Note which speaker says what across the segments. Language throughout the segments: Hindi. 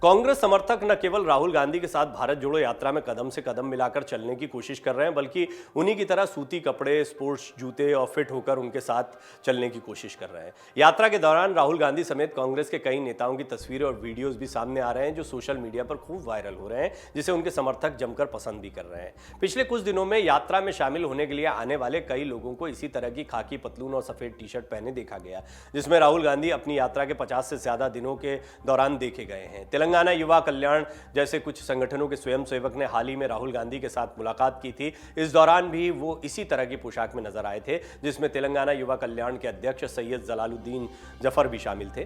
Speaker 1: कांग्रेस समर्थक न केवल राहुल गांधी के साथ भारत जोड़ो यात्रा में कदम से कदम मिलाकर चलने की कोशिश कर रहे हैं, बल्कि उन्हीं की तरह सूती कपड़े, स्पोर्ट्स जूते और फिट होकर उनके साथ चलने की कोशिश कर रहे हैं। यात्रा के दौरान राहुल गांधी समेत कांग्रेस के कई नेताओं की तस्वीरें और वीडियोज भी सामने आ रहे हैं, जो सोशल मीडिया पर खूब वायरल हो रहे हैं, जिसे उनके समर्थक जमकर पसंद भी कर रहे हैं। पिछले कुछ दिनों में यात्रा में शामिल होने के लिए आने वाले कई लोगों को इसी तरह की खाकी पतलून और सफेद टी शर्ट पहने देखा गया, जिसमें राहुल गांधी अपनी यात्रा के 50 से ज्यादा दिनों के दौरान देखे गए हैं। तेलंगाना युवा कल्याण जैसे कुछ संगठनों के स्वयंसेवक ने हाल ही में राहुल गांधी के साथ मुलाकात की थी। इस दौरान भी वो इसी तरह की पोशाक में नजर आए थे, जिसमें तेलंगाना युवा कल्याण के अध्यक्ष सैयद जलालुद्दीन जफर भी शामिल थे।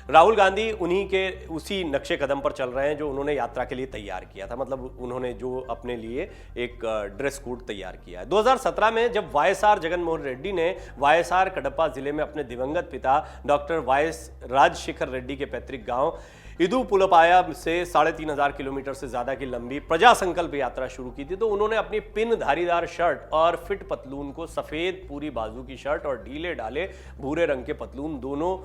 Speaker 1: राहुल गांधी उन्हीं के उसी नक्शे कदम पर चल रहे हैं जो उन्होंने यात्रा के लिए तैयार किया था, मतलब उन्होंने जो अपने लिए एक ड्रेस कोड तैयार किया है। 2017 में जब वाईएसआर जगनमोहन रेड्डी ने वाईएसआर कडपा जिले में अपने दिवंगत पिता डॉक्टर वाईएस राजशेखर रेड्डी के पैतृक गांव इदुपुलपाया से 3,500 किलोमीटर से ज्यादा की लंबी प्रजा संकल्प यात्रा शुरू की थी, तो उन्होंने अपनी पिन धारीदार शर्ट और फिट पतलून को सफेद पूरी बाजू की शर्ट और ढीले ढाले भूरे रंग के पतलून दोनों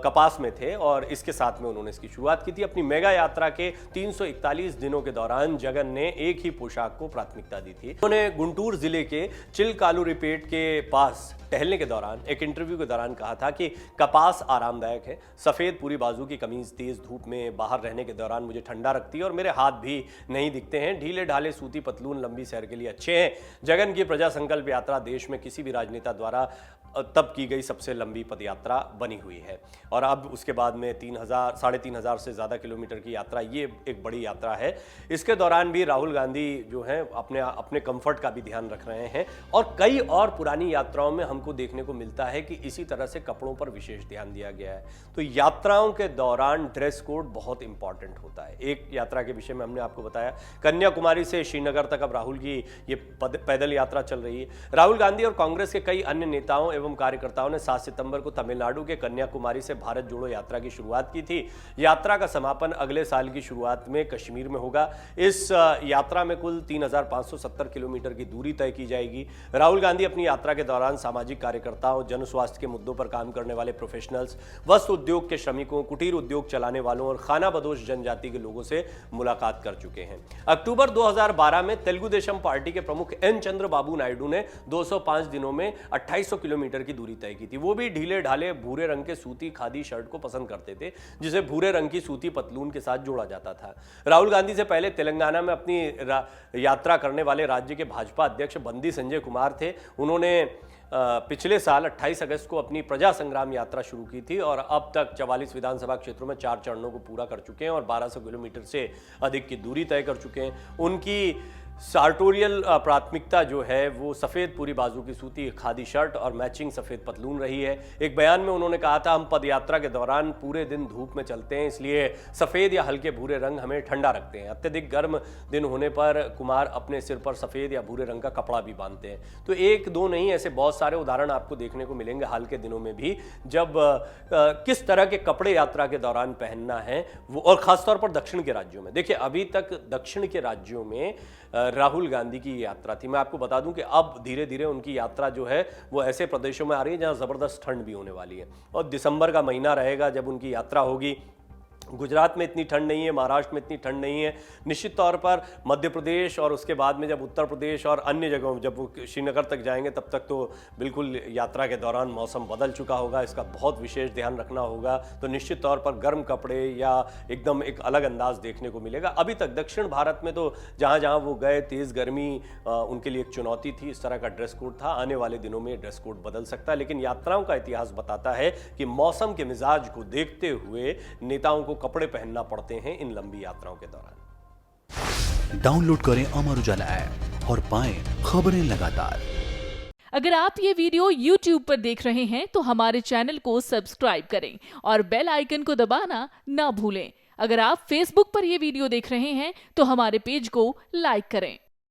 Speaker 1: कपास में थे, और इसके साथ में उन्होंने इसकी शुरुआत की थी। अपनी मेगा यात्रा के 341 दिनों के दौरान जगन ने एक ही पोशाक को प्राथमिकता दी थी। उन्होंने गुंटूर जिले के चिलकालूरिपेट के पास टहलने के दौरान एक इंटरव्यू के दौरान कहा था कि कपास आरामदायक है, सफेद पूरी बाजू की कमीज तेज धूप में बाहर रहने के दौरान मुझे ठंडा रखती है और मेरे हाथ भी नहीं दिखते हैं, ढीले ढाले सूती पतलून लंबी सैर के लिए अच्छे हैं। जगन की प्रजा संकल्प यात्रा देश में किसी भी राजनेता द्वारा तब की गई सबसे लंबी पदयात्रा बनी हुई है, और अब उसके बाद में 3,500 से ज़्यादा किलोमीटर की यात्रा, ये एक बड़ी यात्रा है। इसके दौरान भी राहुल गांधी जो है अपने कंफर्ट का भी ध्यान रख रहे हैं, और कई और पुरानी यात्राओं में हमको देखने को मिलता है कि इसी तरह से कपड़ों पर विशेष ध्यान दिया गया है। तो यात्राओं के दौरान ड्रेस कोड बहुत इंपॉर्टेंट होता है। एक यात्रा के विषय में हमने आपको बताया, कन्याकुमारी से श्रीनगर तक अब राहुल की ये पैदल यात्रा चल रही है। राहुल गांधी और कांग्रेस के कई अन्य नेताओं एवं कार्यकर्ताओं ने 7 सितंबर को तमिलनाडु के कन्याकुमारी से भारत जोड़ो यात्रा की शुरुआत की थी। यात्रा का समापन अगले साल की शुरुआत में कश्मीर में होगा। इस यात्रा में कुल 3,570 किलोमीटर की दूरी तय की जाएगी। राहुल गांधी अपनी यात्रा के दौरान सामाजिक कार्यकर्ताओं, जन स्वास्थ्य के मुद्दों पर काम करने वाले प्रोफेशनल्स, वस्त्र उद्योग के श्रमिकों, कुटीर उद्योग चलाने वालों और खाना बदोश जनजाति के लोगों से मुलाकात कर चुके हैं। अक्टूबर 2012 में तेलुगु देशम पार्टी के प्रमुख एन चंद्रबाबू नायडू ने 205 दिनों में 2800 किलोमीटर की दूरी तय की थी। वो भी ढीले ढाले भूरे रंग के सूती खादी शर्ट को पसंद करते थे, जिसे भूरे रंग की सूती पतलून के साथ जोड़ा जाता था। राहुल गांधी से पहले तेलंगाना में अपनी यात्रा करने वाले राज्य के भाजपा अध्यक्ष बंदी संजय कुमार थे। उन्होंने पिछले साल 28 अगस्त को अपनी प्रजा संग्राम यात्रा शुरू की थी, और अब तक 44 विधानसभा क्षेत्रों में 4 चरणों को पूरा कर चुके हैं और 1200 किलोमीटर से अधिक की दूरी तय कर चुके हैं। उनकी सार्टोरियल प्राथमिकता जो है वो सफ़ेद पूरी बाजू की सूती खादी शर्ट और मैचिंग सफ़ेद पतलून रही है। एक बयान में उन्होंने कहा था, हम पदयात्रा के दौरान पूरे दिन धूप में चलते हैं, इसलिए सफ़ेद या हल्के भूरे रंग हमें ठंडा रखते हैं। अत्यधिक गर्म दिन होने पर कुमार अपने सिर पर सफ़ेद या भूरे रंग का कपड़ा भी बांधते हैं। तो एक दो नहीं, ऐसे बहुत सारे उदाहरण आपको देखने को मिलेंगे हाल के दिनों में भी, जब किस तरह के कपड़े यात्रा के दौरान पहनना है वो, और ख़ासतौर पर दक्षिण के राज्यों में। देखिए, अभी तक दक्षिण के राज्यों में राहुल गांधी की यात्रा थी। मैं आपको बता दूं कि अब धीरे धीरे उनकी यात्रा जो है वो ऐसे प्रदेशों में आ रही है जहां ज़बरदस्त ठंड भी होने वाली है, और दिसंबर का महीना रहेगा जब उनकी यात्रा होगी। गुजरात में इतनी ठंड नहीं है, महाराष्ट्र में इतनी ठंड नहीं है। निश्चित तौर पर मध्य प्रदेश और उसके बाद में जब उत्तर प्रदेश और अन्य जगहों, जब वो श्रीनगर तक जाएंगे तब तक तो बिल्कुल यात्रा के दौरान मौसम बदल चुका होगा। इसका बहुत विशेष ध्यान रखना होगा। तो निश्चित तौर पर गर्म कपड़े या एकदम एक अलग अंदाज देखने को मिलेगा। अभी तक दक्षिण भारत में तो जहाँ जहाँ वो गए, तेज़ गर्मी उनके लिए एक चुनौती थी, इस तरह का ड्रेस कोड था। आने वाले दिनों में ड्रेस कोड बदल सकता है, लेकिन यात्राओं का इतिहास बताता है कि मौसम के मिजाज को देखते हुए नेताओं को कपड़े पहनना पड़ते हैं इन लंबी यात्राओं के दौरान।
Speaker 2: डाउनलोड करें अमर उजाला ऐप और पाएं खबरें लगातार।
Speaker 3: अगर आप ये वीडियो YouTube पर देख रहे हैं तो हमारे चैनल को सब्सक्राइब करें और बेल आइकन को दबाना ना भूलें। अगर आप Facebook पर ये वीडियो देख रहे हैं तो हमारे पेज को लाइक करें।